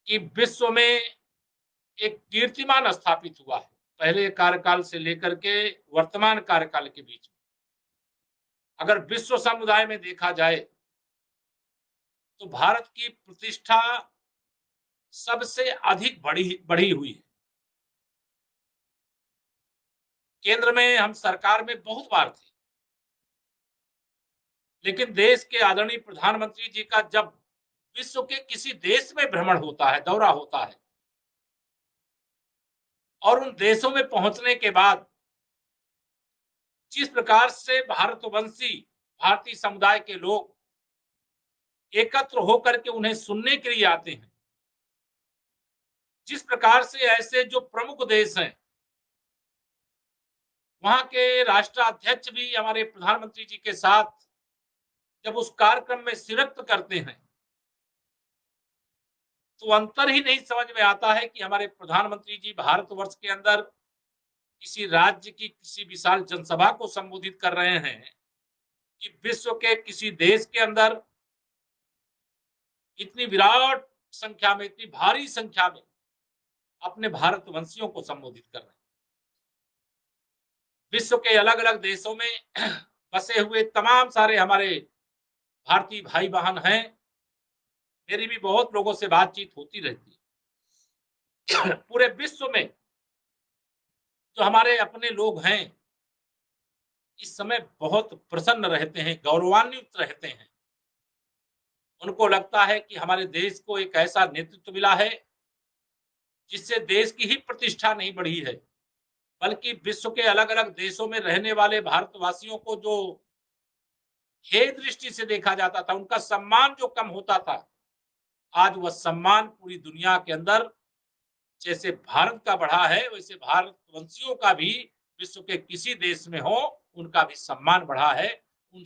कि विश्व में एक कीर्तिमान स्थापित हुआ है, पहले कार्यकाल से लेकर के वर्तमान कार्यकाल के बीच में। अगर विश्व समुदाय में देखा जाए, तो भारत की प्रतिष्ठा सबसे अधिक बढ़ी बढ़ी हुई है। केंद्र में हम सरकार में बहुत बार थे, लेकिन देश के आदरणीय प्रधानमंत्री जी का जब विश्व के किसी देश में भ्रमण होता है, दौरा होता है, और उन देशों में पहुंचने के बाद जिस प्रकार से भारतवंशी भारतीय समुदाय के लोग एकत्र होकर के उन्हें सुनने के लिए आते हैं, जिस प्रकार से ऐसे जो प्रमुख देश हैं, वहां के राष्ट्राध्यक्ष भी हमारे प्रधानमंत्री जी के साथ जब उस कार्यक्रम में शिरकत करते हैं, तो अंतर ही नहीं समझ में आता है कि हमारे प्रधानमंत्री जी भारतवर्ष के अंदर किसी राज्य की किसी विशाल जनसभा को संबोधित कर रहे हैं, कि विश्व के किसी देश के अंदर इतनी विराट संख्या में, इतनी भारी संख्या में अपने भारतवंशियों को संबोधित कर रहे हैं। विश्व के अलग अलग देशों में बसे हुए तमाम सारे हमारे भारतीय भाई बहन हैं। मेरी भी बहुत लोगों से बातचीत होती रहती है। पूरे विश्व में जो हमारे अपने लोग हैं, इस समय बहुत प्रसन्न रहते हैं, गौरवान्वित रहते हैं। उनको लगता है कि हमारे देश को एक ऐसा नेतृत्व मिला है जिससे देश की ही प्रतिष्ठा नहीं बढ़ी है, बल्कि विश्व के अलग अलग देशों में रहने वाले भारतवासियों को जो हे दृष्टि से देखा जाता था, उनका सम्मान जो कम होता था, आज वह सम्मान पूरी दुनिया के अंदर जैसे भारत का बढ़ा है, वैसे भारतवंशियों का भी विश्व के किसी देश में हो, उनका भी सम्मान बढ़ा है। उन